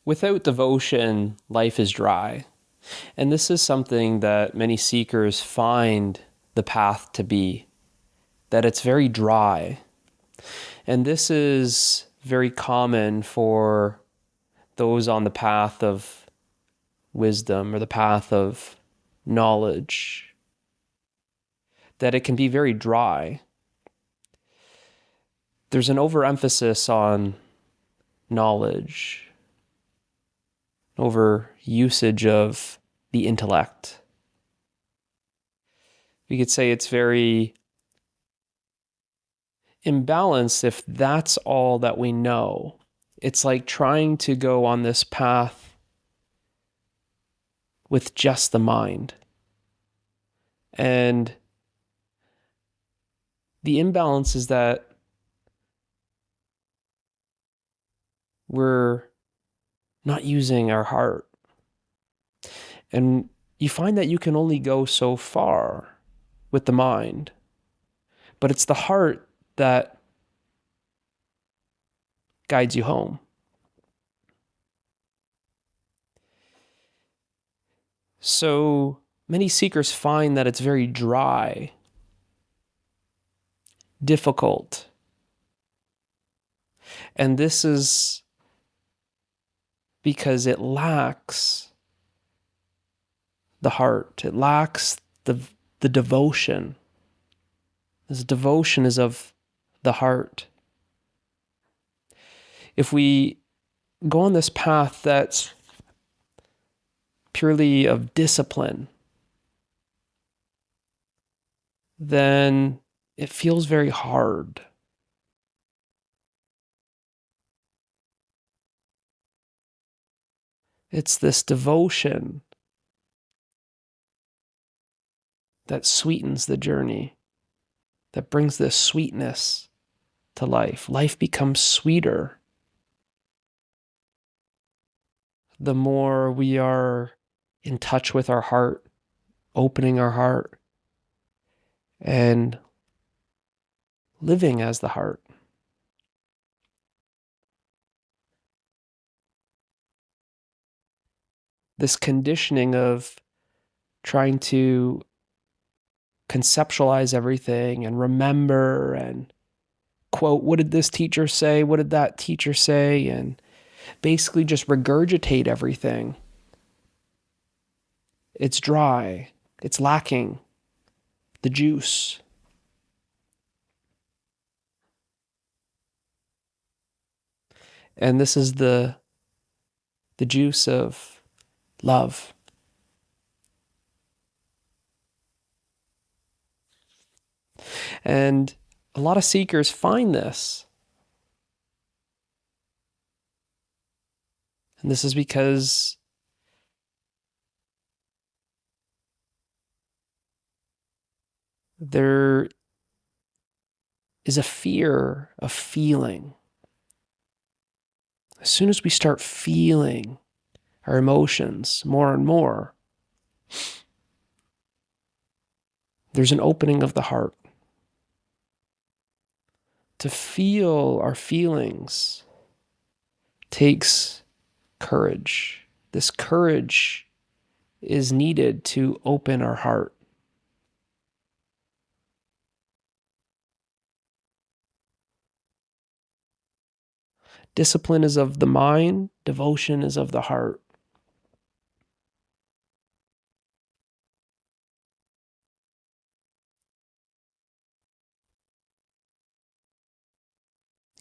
Without devotion, life is dry. And this is something that many seekers find the path to be, that it's very dry. And this is very common for those on the path of wisdom or the path of knowledge, that it can be very dry. There's an overemphasis on knowledge, over usage of the intellect. We could say it's very imbalanced if that's all that we know. It's like trying to go on this path with just the mind. And the imbalance is that we're not using our heart. And you find that you can only go so far with the mind, but it's the heart that guides you home. So many seekers find that it's very dry, difficult. And this is because it lacks the heart. It lacks the devotion. This devotion is of the heart. If we go on this path that's purely of discipline, then it feels very hard. It's this devotion that sweetens the journey, that brings this sweetness to life. Life becomes sweeter the more we are in touch with our heart, opening our heart, and living as the heart. This conditioning of trying to conceptualize everything and remember and quote, what did this teacher say? What did that teacher say? And basically just regurgitate everything. It's dry. It's lacking the juice. And this is the juice of love. And a lot of seekers find this. And this is because there is a fear of feeling. As soon as we start feeling our emotions more and more, there's an opening of the heart. To feel our feelings takes courage. This courage is needed to open our heart. Discipline is of the mind, devotion is of the heart.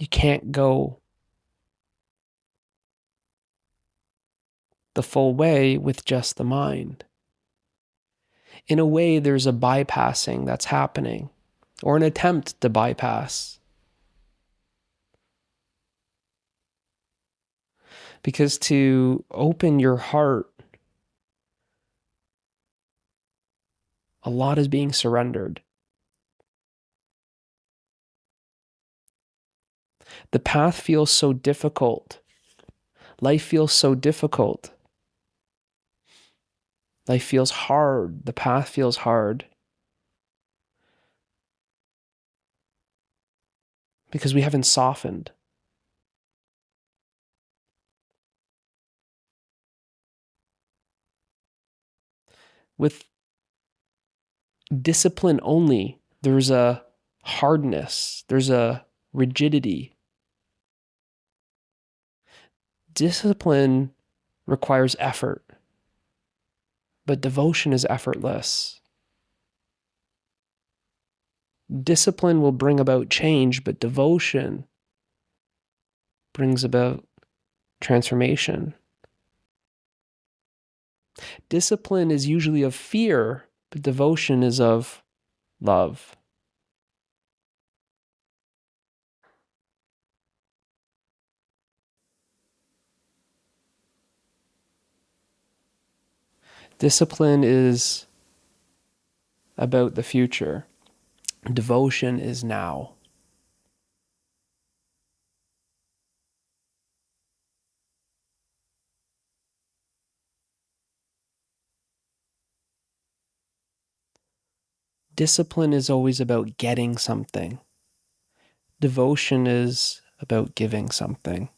You can't go the full way with just the mind. In a way, there's a bypassing that's happening, or an attempt to bypass. Because to open your heart, a lot is being surrendered. The path feels so difficult. Life feels so difficult. Life feels hard. The path feels hard. Because we haven't softened. With discipline only, there's a hardness, there's a rigidity. Discipline requires effort, but devotion is effortless. Discipline will bring about change, but devotion brings about transformation. Discipline is usually of fear, but devotion is of love. Discipline is about the future. Devotion is now. Discipline is always about getting something. Devotion is about giving something.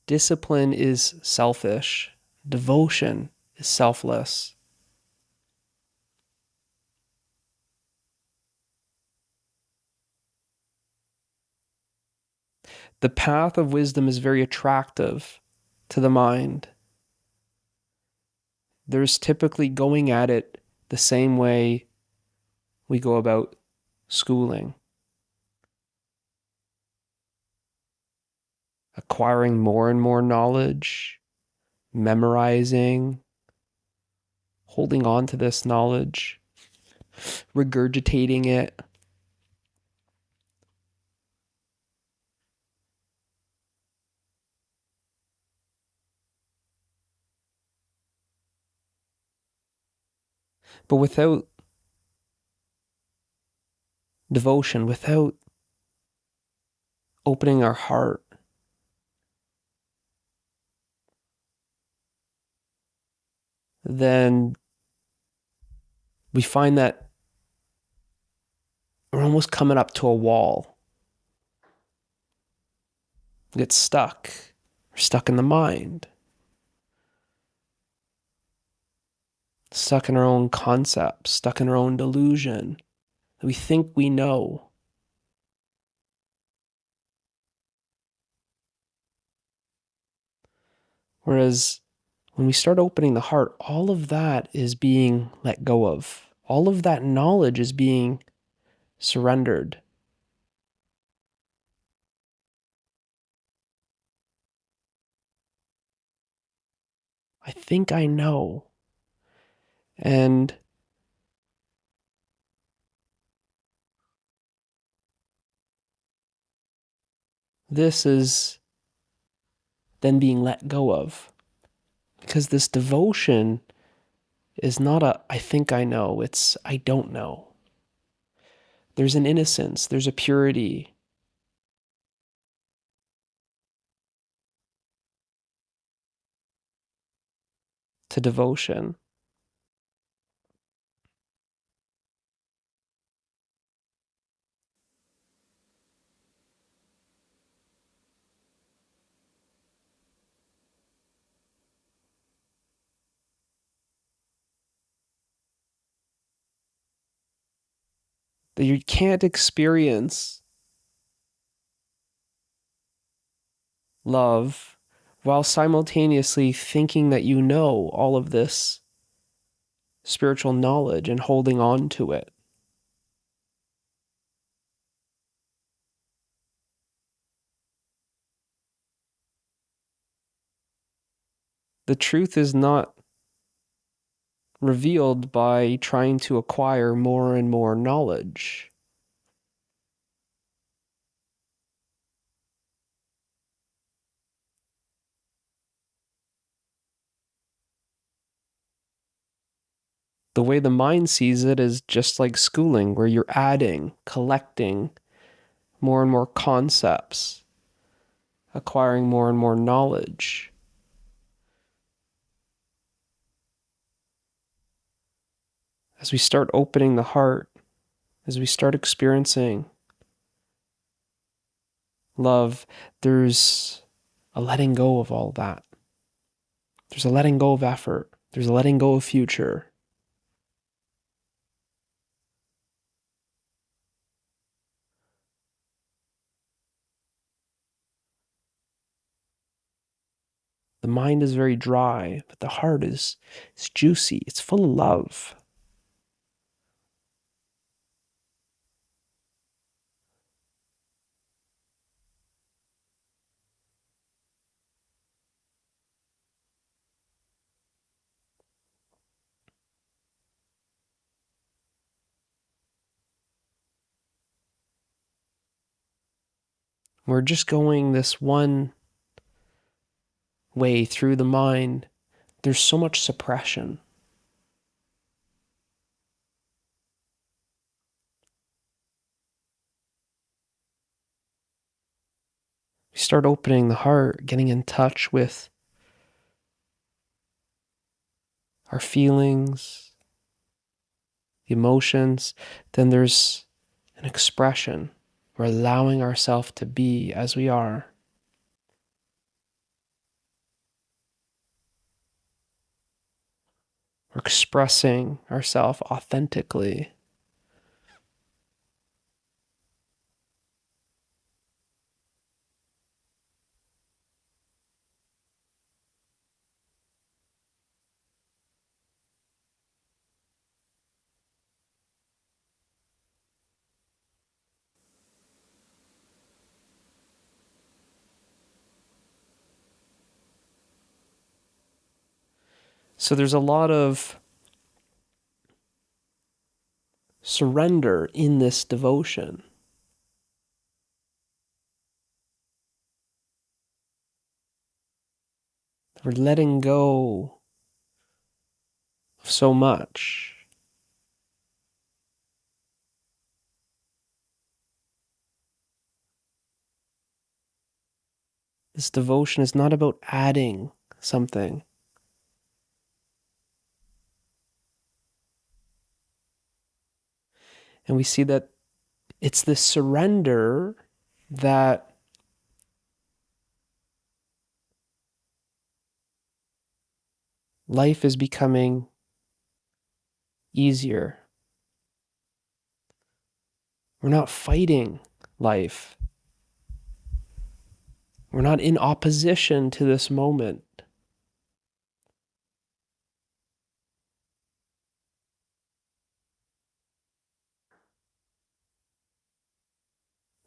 Discipline is selfish. Devotion is selfless. The path of wisdom is very attractive to the mind. There's typically going at it the same way we go about schooling. Acquiring more and more knowledge, memorizing, holding on to this knowledge, regurgitating it. But without devotion, without opening our heart, then we find that we're almost coming up to a wall. We get stuck. We're stuck in the mind. Stuck in our own concepts, stuck in our own delusion. We think we know. Whereas when we start opening the heart, all of that is being let go of. All of that knowledge is being surrendered. I think I know. And this is then being let go of. Because this devotion is not a I think I know, it's I don't know. There's an innocence, there's a purity. To devotion. That you can't experience love while simultaneously thinking that you know all of this spiritual knowledge and holding on to it. The truth is not revealed by trying to acquire more and more knowledge. The way the mind sees it is just like schooling, where you're adding, collecting more and more concepts, acquiring more and more knowledge. As we start opening the heart, as we start experiencing love, there's a letting go of all that. There's a letting go of effort. There's a letting go of future. The mind is very dry, but the heart is juicy. It's full of love. We're just going this one way through the mind. There's so much suppression. We start opening the heart, getting in touch with our feelings, the emotions. Then there's an expression. We're allowing ourselves to be as we are. We're expressing ourselves authentically. So there's a lot of surrender in this devotion. We're letting go of so much. This devotion is not about adding something. And we see that it's this surrender that life is becoming easier. We're not fighting life. We're not in opposition to this moment.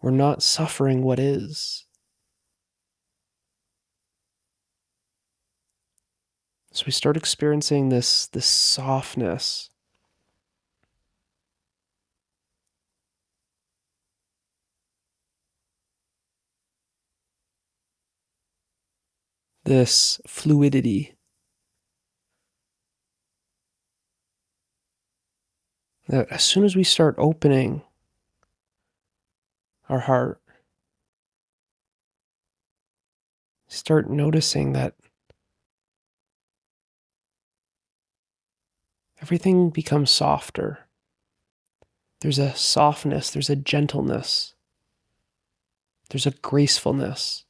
We're not suffering what is. So we start experiencing this softness. This fluidity. That as soon as we start opening our heart, start noticing that everything becomes softer. There's a softness, there's a gentleness, there's a gracefulness.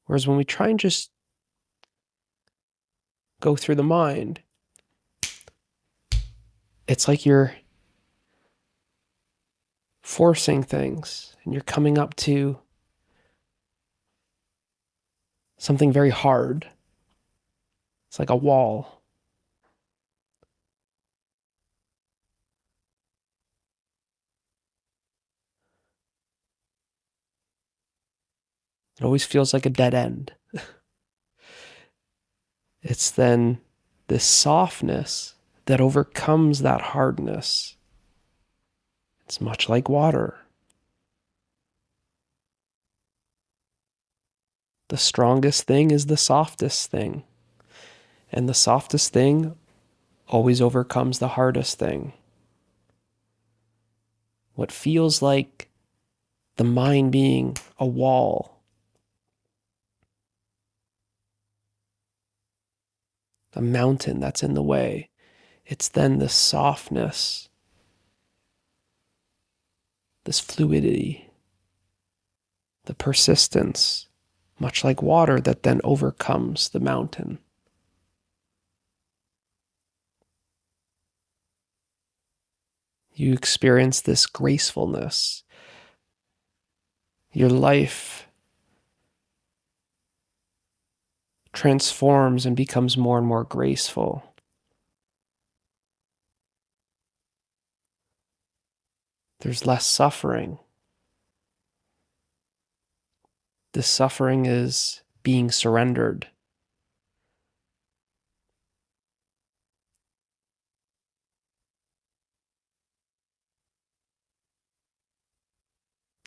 Whereas when we try and just go through the mind, it's like you're forcing things and you're coming up to something very hard. It's like a wall. It always feels like a dead end. It's then this softness that overcomes that hardness. It's much like water. The strongest thing is the softest thing. And the softest thing always overcomes the hardest thing. What feels like the mind being a wall, a mountain that's in the way, It's then this softness, this fluidity, the persistence, much like water, that then overcomes the mountain. You experience this gracefulness. Your life transforms and becomes more and more graceful. There's less suffering. This suffering is being surrendered.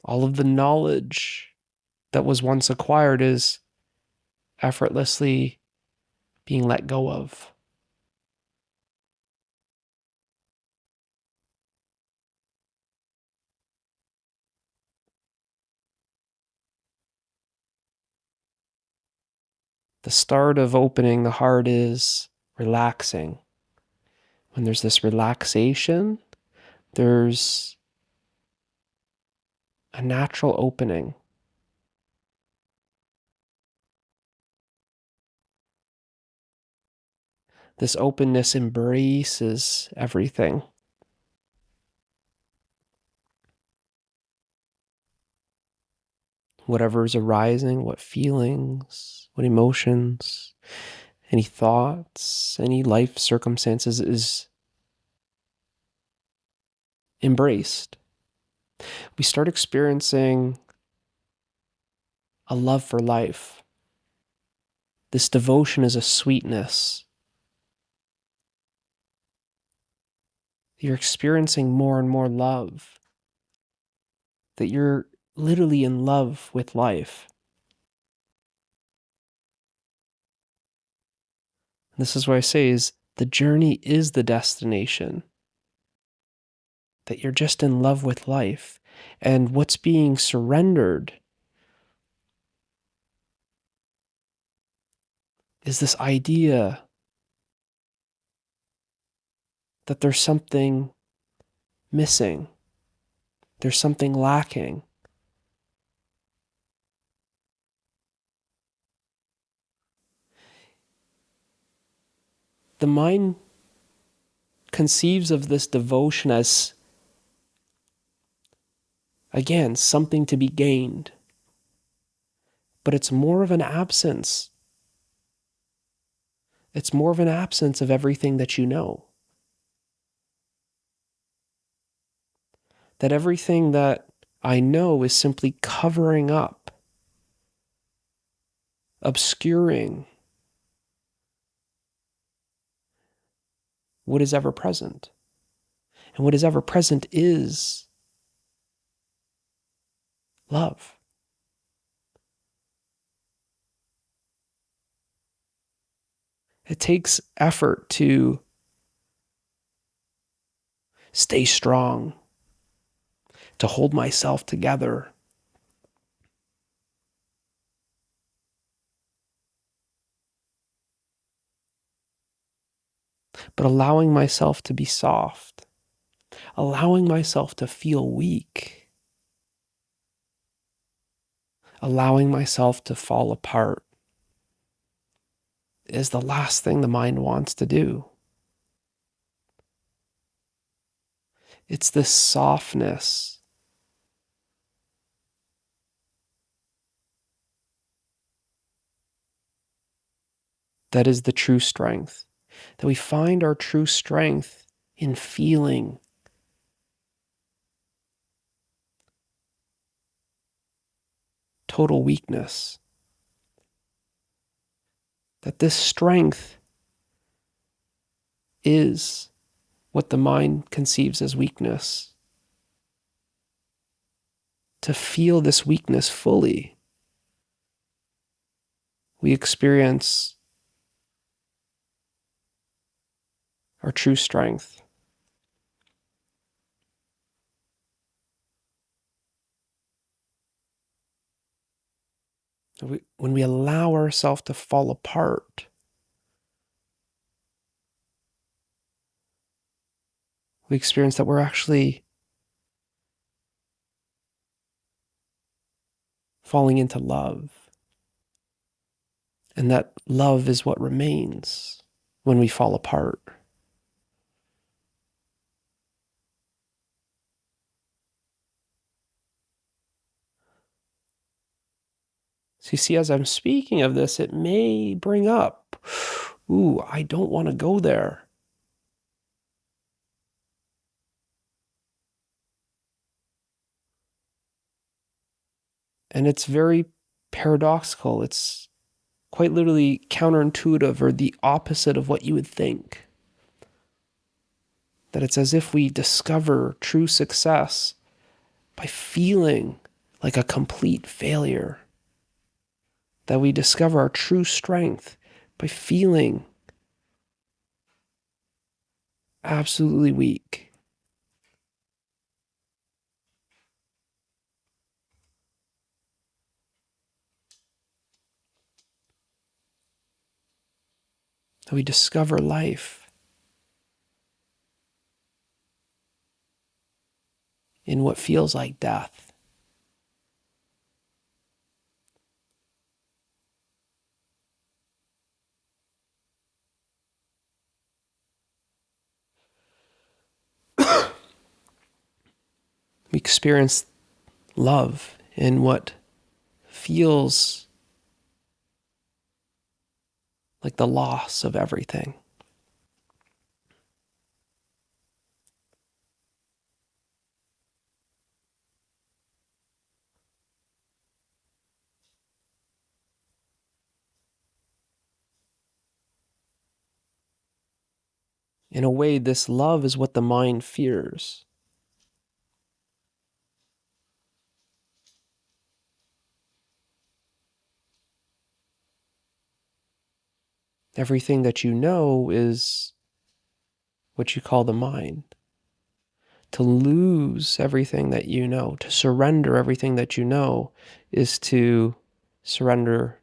All of the knowledge that was once acquired is effortlessly being let go of. The start of opening the heart is relaxing. When there's this relaxation, there's a natural opening. This openness embraces everything. Whatever is arising, what feelings, what emotions, any thoughts, any life circumstances is embraced. We start experiencing a love for life. This devotion is a sweetness. You're experiencing more and more love. That you're literally in love with life. This is what I say is the journey is the destination. That you're just in love with life. And what's being surrendered is this idea that there's something missing. There's something lacking. The mind conceives of this devotion as, again, something to be gained. But it's more of an absence. It's more of an absence of everything that you know. That everything that I know is simply covering up, obscuring what is ever present. And what is ever present is love. It takes effort to stay strong, to hold myself together. But allowing myself to be soft, allowing myself to feel weak, allowing myself to fall apart is the last thing the mind wants to do. It's this softness that is the true strength. That we find our true strength in feeling total weakness. That this strength is what the mind conceives as weakness. To feel this weakness fully, we experience our true strength. When we allow ourselves to fall apart, We experience that we're actually falling into love. And that love is what remains when we fall apart. So you see, as I'm speaking of this, it may bring up, ooh, I don't want to go there. And it's very paradoxical. It's quite literally counterintuitive, or the opposite of what you would think. That it's as if we discover true success by feeling like a complete failure. That we discover our true strength by feeling absolutely weak. That we discover life in what feels like death. We experience love in what feels like the loss of everything. In a way, this love is what the mind fears. Everything that you know is what you call the mind. To lose everything that you know, to surrender everything that you know, is to surrender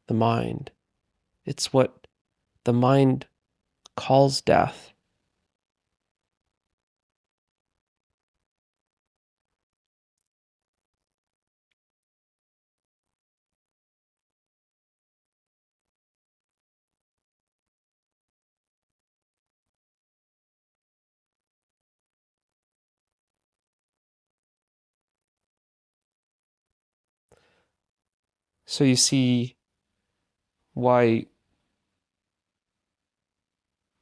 the mind. It's what the mind calls death. So you see why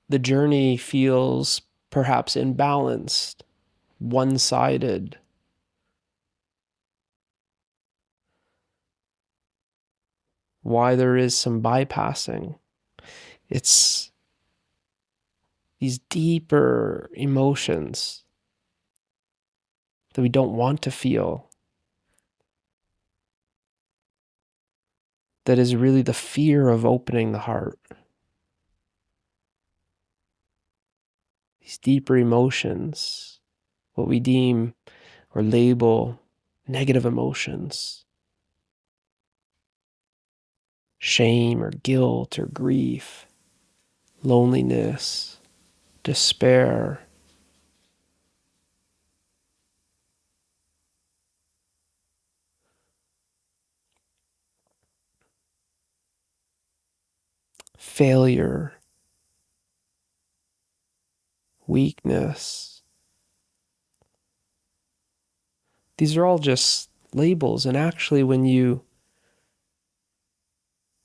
the journey feels perhaps imbalanced, one-sided. Why there is some bypassing. It's these deeper emotions that we don't want to feel. That is really the fear of opening the heart. These deeper emotions, what we deem or label negative emotions. Shame or guilt or grief, loneliness, despair. Failure, weakness. These are all just labels, and actually when you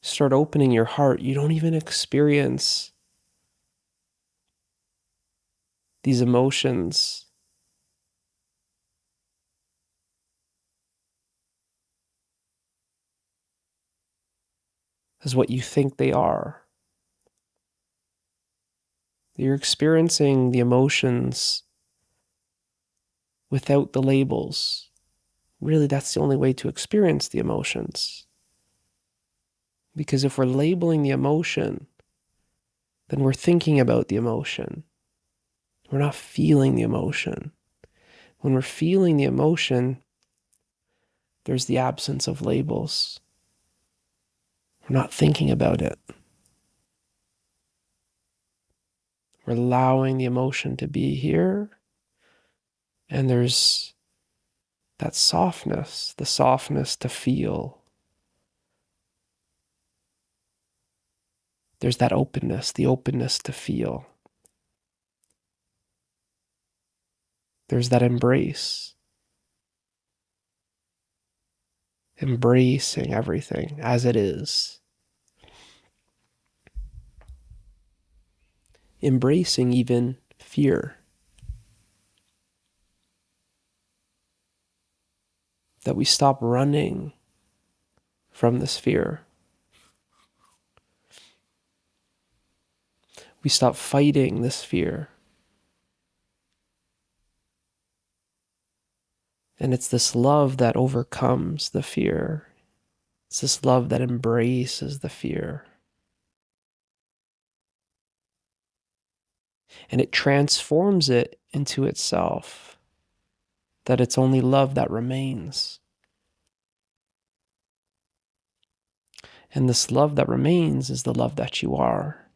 start opening your heart, you don't even experience these emotions as what you think they are. You're experiencing the emotions without the labels. Really, that's the only way to experience the emotions. Because if we're labeling the emotion, then we're thinking about the emotion. We're not feeling the emotion. When we're feeling the emotion, there's the absence of labels. We're not thinking about it. We're allowing the emotion to be here, And there's that softness, the softness to feel. There's that openness, the openness to feel. There's that embrace. Embracing everything as it is. Embracing even fear. That we stop running from this fear. We stop fighting this fear. And it's this love that overcomes the fear. It's this love that embraces the fear. And it transforms it into itself. That it's only love that remains. And this love that remains is the love that you are.